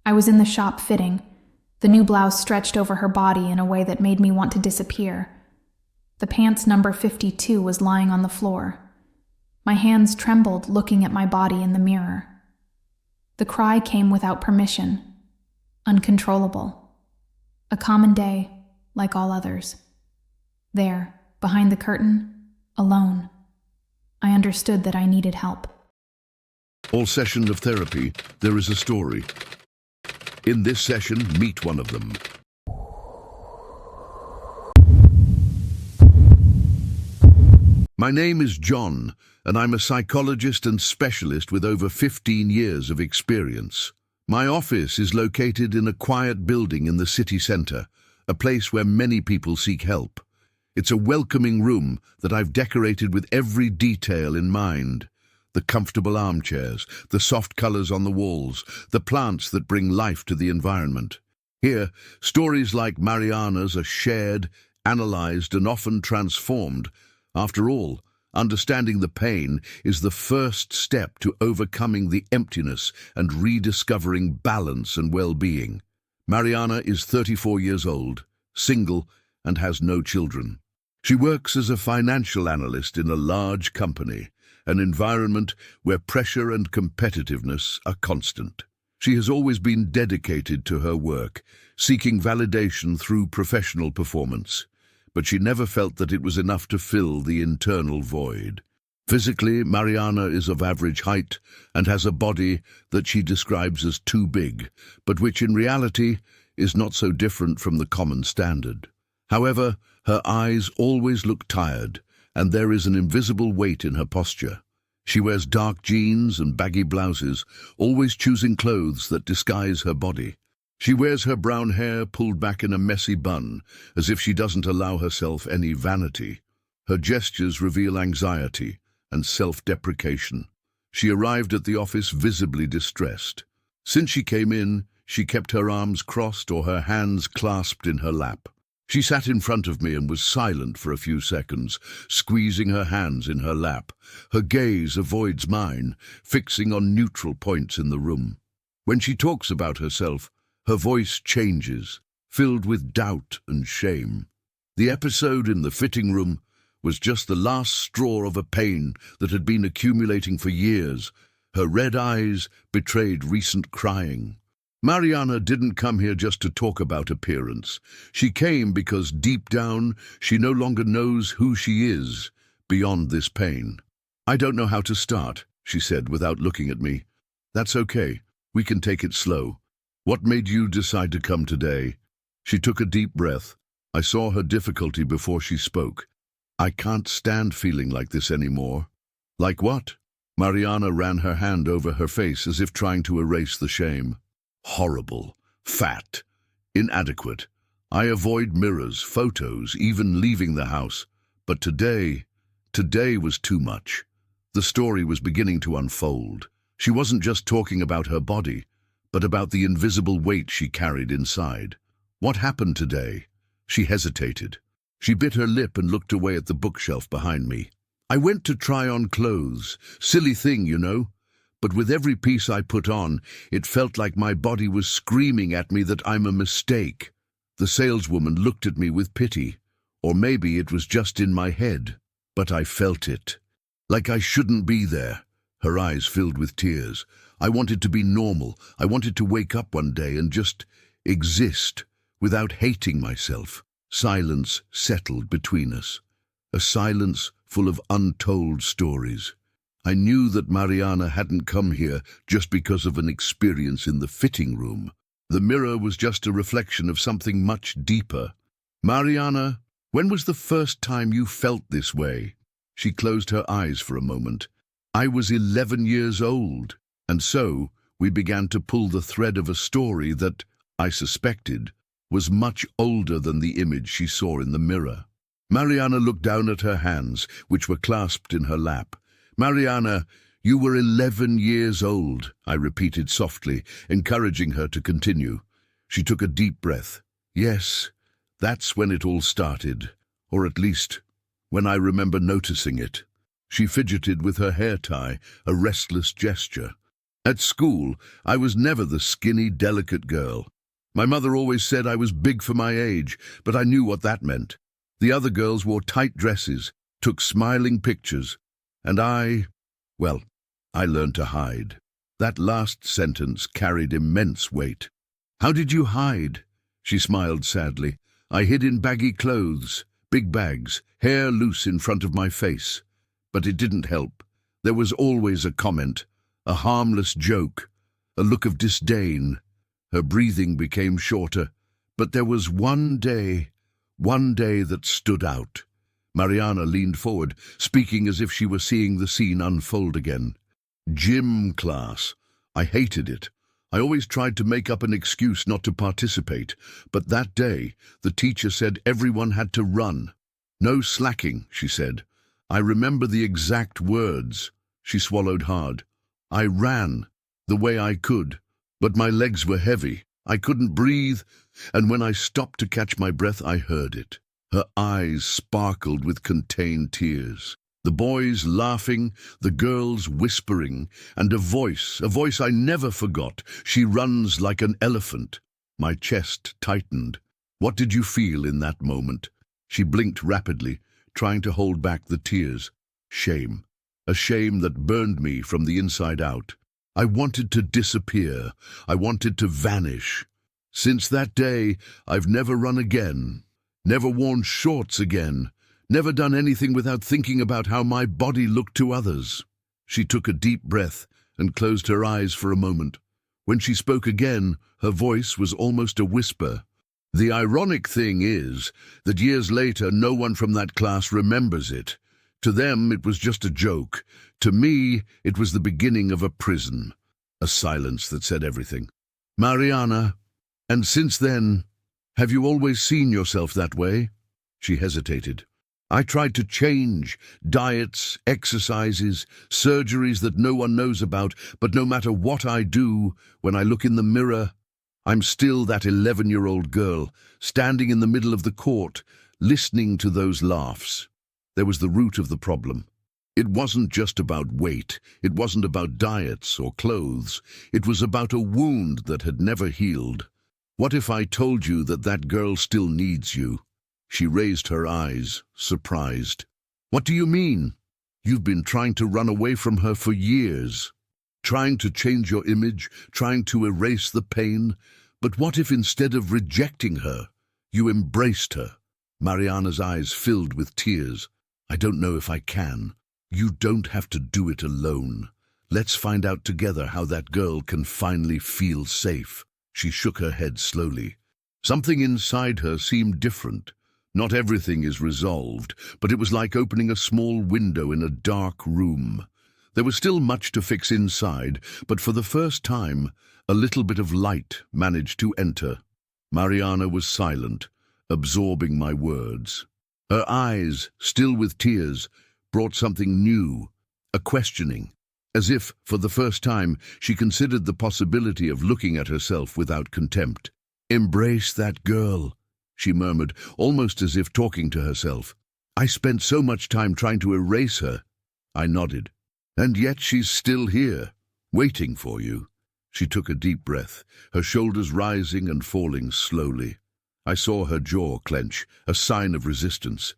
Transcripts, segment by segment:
I was in the shop fitting. The new blouse stretched over her body in a way that made me want to disappear. The pants number 52 was lying on the floor. My hands trembled looking at my body in the mirror. The cry came without permission, uncontrollable. A common day, like all others. There, behind the curtain, alone. I understood that I needed help. All session of therapy, there is a story. In this session, meet one of them. My name is John, and I'm a psychologist and specialist with over 15 years of experience. My office is located in a quiet building in the city center, a place where many people seek help. It's a welcoming room that I've decorated with every detail in mind. The comfortable armchairs, the soft colors on the walls, the plants that bring life to the environment. Here, stories like Mariana's are shared, analyzed, and often transformed. After all, understanding the pain is the first step to overcoming the emptiness and rediscovering balance and well-being. Mariana is 34 years old, single, and has no children. She works as a financial analyst in a large company, an environment where pressure and competitiveness are constant. She has always been dedicated to her work, seeking validation through professional performance, but she never felt that it was enough to fill the internal void. Physically, Mariana is of average height and has a body that she describes as too big, but which in reality is not so different from the common standard. However, her eyes always look tired, and there is an invisible weight in her posture. She wears dark jeans and baggy blouses, always choosing clothes that disguise her body. She wears her brown hair pulled back in a messy bun, as if she doesn't allow herself any vanity. Her gestures reveal anxiety and self-deprecation. She arrived at the office visibly distressed. Since she came in, she kept her arms crossed or her hands clasped in her lap. She sat in front of me and was silent for a few seconds, squeezing her hands in her lap. Her gaze avoids mine, fixing on neutral points in the room. When she talks about herself, her voice changes, filled with doubt and shame. The episode in the fitting room was just the last straw of a pain that had been accumulating for years. Her red eyes betrayed recent crying. Mariana didn't come here just to talk about appearance. She came because deep down she no longer knows who she is beyond this pain. "I don't know how to start," she said without looking at me. "That's okay. We can take it slow. What made you decide to come today?" She took a deep breath. I saw her difficulty before she spoke. "I can't stand feeling like this anymore." "Like what?" Mariana ran her hand over her face as if trying to erase the shame. "Horrible, fat, inadequate. I avoid mirrors, photos, even leaving the house. But today was too much." The story was beginning to unfold. She wasn't just talking about her body, but about the invisible weight she carried inside. "What happened today?" She hesitated. She bit her lip and looked away at the bookshelf behind me. "I went to try on clothes. Silly thing, you know. But with every piece I put on, it felt like my body was screaming at me that I'm a mistake." The saleswoman looked at me with pity. Or maybe it was just in my head. But I felt it. Like I shouldn't be there. Her eyes filled with tears. I wanted to be normal. I wanted to wake up one day and just exist, without hating myself. Silence settled between us. A silence full of untold stories. I knew that Mariana hadn't come here just because of an experience in the fitting room. The mirror was just a reflection of something much deeper. "Mariana, when was the first time you felt this way?" She closed her eyes for a moment. "I was 11 years old." And so we began to pull the thread of a story that, I suspected, was much older than the image she saw in the mirror. Mariana looked down at her hands, which were clasped in her lap. "Mariana, you were 11 years old," I repeated softly, encouraging her to continue. She took a deep breath. "Yes, that's when it all started, or at least, when I remember noticing it." She fidgeted with her hair tie, a restless gesture. At school, I was never the skinny, delicate girl. My mother always said I was big for my age, but I knew what that meant. The other girls wore tight dresses, took smiling pictures, and well, I learned to hide. That last sentence carried immense weight. "How did you hide?" She smiled sadly. "I hid in baggy clothes, big bags, hair loose in front of my face. But it didn't help. There was always a comment, a harmless joke, a look of disdain." Her breathing became shorter, but there was one day that stood out. Mariana leaned forward, speaking as if she were seeing the scene unfold again. "Gym class. I hated it. I always tried to make up an excuse not to participate, but that day the teacher said everyone had to run. No slacking, she said. I remember the exact words." She swallowed hard. "I ran the way I could, but my legs were heavy. I couldn't breathe, and when I stopped to catch my breath, I heard it." Her eyes sparkled with contained tears. The boys laughing, the girls whispering, and a voice I never forgot. "She runs like an elephant." My chest tightened. "What did you feel in that moment?" She blinked rapidly, trying to hold back the tears. Shame. A shame that burned me from the inside out. I wanted to disappear. I wanted to vanish. Since that day, I've never run again, never worn shorts again, never done anything without thinking about how my body looked to others. She took a deep breath and closed her eyes for a moment. When she spoke again, her voice was almost a whisper. "The ironic thing is that years later, no one from that class remembers it. To them, it was just a joke. To me, it was the beginning of a prison." A silence that said everything. "Mariana, and since then, have you always seen yourself that way?" She hesitated. "I tried to change, diets, exercises, surgeries that no one knows about, but no matter what I do, when I look in the mirror, I'm still that 11-year-old girl, standing in the middle of the court, listening to those laughs." There was the root of the problem. It wasn't just about weight. It wasn't about diets or clothes. It was about a wound that had never healed. "What if I told you that that girl still needs you?" She raised her eyes, surprised. "What do you mean?" "You've been trying to run away from her for years, trying to change your image, trying to erase the pain. But what if instead of rejecting her, you embraced her?" Mariana's eyes filled with tears. "I don't know if I can. You don't have to do it alone. Let's find out together how that girl can finally feel safe." She shook her head slowly. Something inside her seemed different. Not everything is resolved, but it was like opening a small window in a dark room. There was still much to fix inside, but for the first time, a little bit of light managed to enter. Mariana was silent, absorbing my words. Her eyes, still with tears, brought something new, a questioning, as if, for the first time, she considered the possibility of looking at herself without contempt. "Embrace that girl," she murmured, almost as if talking to herself. "I spent so much time trying to erase her." I nodded. "And yet she's still here, waiting for you." She took a deep breath, her shoulders rising and falling slowly. I saw her jaw clench, a sign of resistance.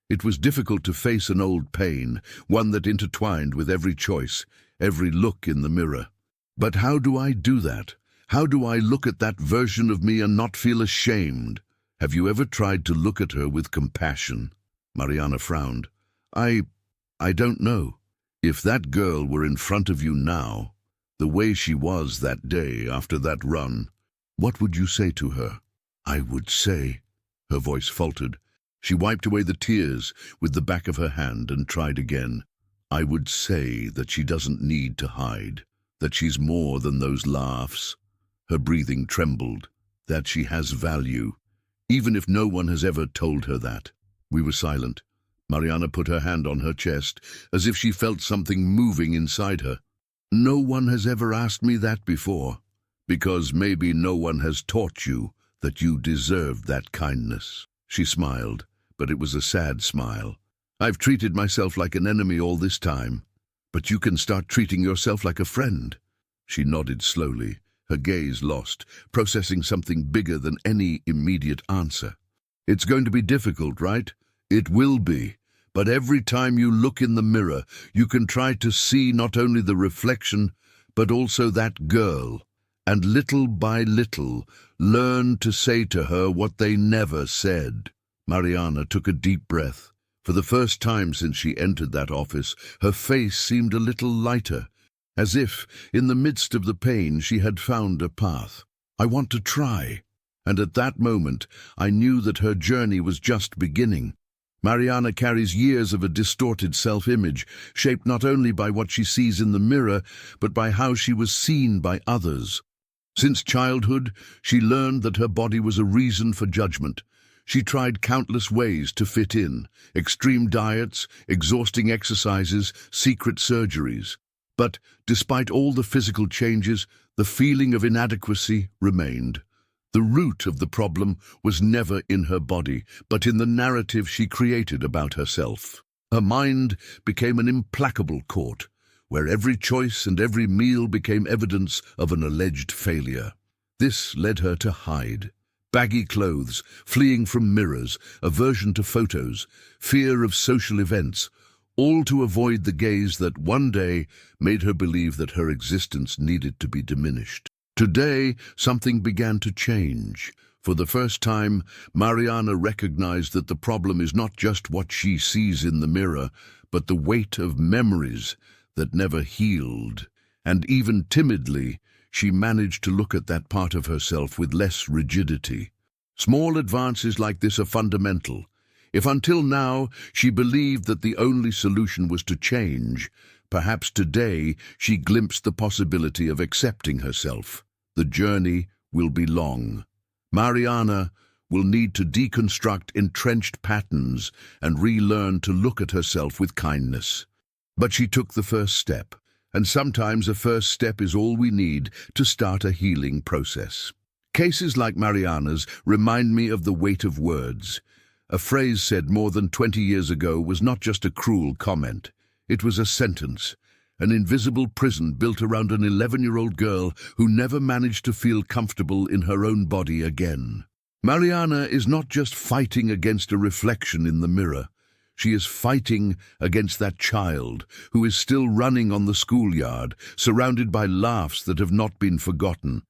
It was difficult to face an old pain, one that intertwined with every choice, every look in the mirror. But how do I do that? How do I look at that version of me and not feel ashamed? Have you ever tried to look at her with compassion? Mariana frowned. I don't know. If that girl were in front of you now, the way she was that day after that run, what would you say to her?" "I would say," her voice faltered. She wiped away the tears with the back of her hand and tried again. "I would say that she doesn't need to hide, that she's more than those laughs." Her breathing trembled. "That she has value, even if no one has ever told her that." We were silent. Mariana put her hand on her chest, as if she felt something moving inside her. "No one has ever asked me that before, because maybe no one has taught you that you deserved that kindness." She smiled, but it was a sad smile. "I've treated myself like an enemy all this time, but you can start treating yourself like a friend." She nodded slowly, her gaze lost, processing something bigger than any immediate answer. It's going to be difficult, right? It will be. But every time you look in the mirror, you can try to see not only the reflection, but also that girl. And little by little, learn to say to her what they never said. Mariana took a deep breath. For the first time since she entered that office, her face seemed a little lighter, as if, in the midst of the pain, she had found a path. I want to try. And at that moment, I knew that her journey was just beginning. Mariana carries years of a distorted self-image, shaped not only by what she sees in the mirror, but by how she was seen by others. Since childhood, she learned that her body was a reason for judgment. She tried countless ways to fit in: extreme diets, exhausting exercises, secret surgeries. But despite all the physical changes, the feeling of inadequacy remained. The root of the problem was never in her body, but in the narrative she created about herself. Her mind became an implacable court, where every choice and every meal became evidence of an alleged failure. This led her to hide. Baggy clothes, fleeing from mirrors, aversion to photos, fear of social events, all to avoid the gaze that one day made her believe that her existence needed to be diminished. Today, something began to change. For the first time, Mariana recognized that the problem is not just what she sees in the mirror, but the weight of memories that never healed. And even timidly, she managed to look at that part of herself with less rigidity. Small advances like this are fundamental. If until now she believed that the only solution was to change, perhaps today she glimpsed the possibility of accepting herself. The journey will be long. Mariana will need to deconstruct entrenched patterns and relearn to look at herself with kindness. But she took the first step, and sometimes a first step is all we need to start a healing process. Cases like Mariana's remind me of the weight of words. A phrase said more than 20 years ago was not just a cruel comment. It was a sentence. An invisible prison built around an 11-year-old girl who never managed to feel comfortable in her own body again. Mariana is not just fighting against a reflection in the mirror. She is fighting against that child who is still running on the schoolyard, surrounded by laughs that have not been forgotten.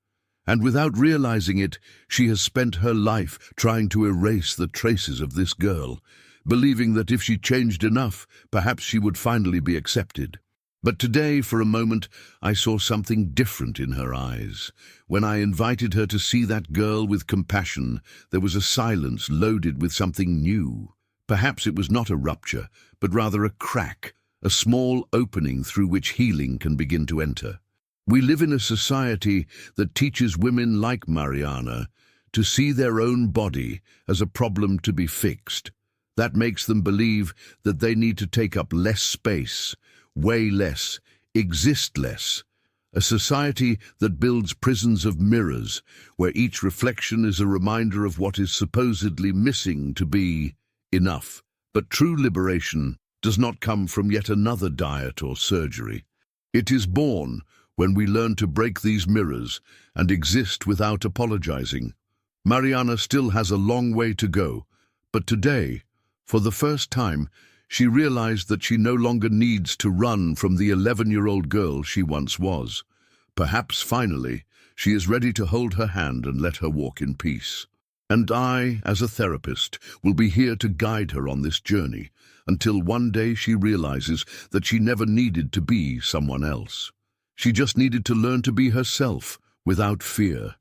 And without realizing it, she has spent her life trying to erase the traces of this girl, believing that if she changed enough, perhaps she would finally be accepted. But today, for a moment, I saw something different in her eyes. When I invited her to see that girl with compassion, there was a silence loaded with something new. Perhaps it was not a rupture, but rather a crack, a small opening through which healing can begin to enter. We live in a society that teaches women like Mariana to see their own body as a problem to be fixed. That makes them believe that they need to take up less space, weigh less, exist less. A society that builds prisons of mirrors, where each reflection is a reminder of what is supposedly missing to be enough. But true liberation does not come from yet another diet or surgery. It is born when we learn to break these mirrors and exist without apologizing. Mariana still has a long way to go, but today, for the first time, she realized that she no longer needs to run from the 11-year-old girl she once was. Perhaps, finally, she is ready to hold her hand and let her walk in peace. And I, as a therapist, will be here to guide her on this journey, until one day she realizes that she never needed to be someone else. She just needed to learn to be herself without fear.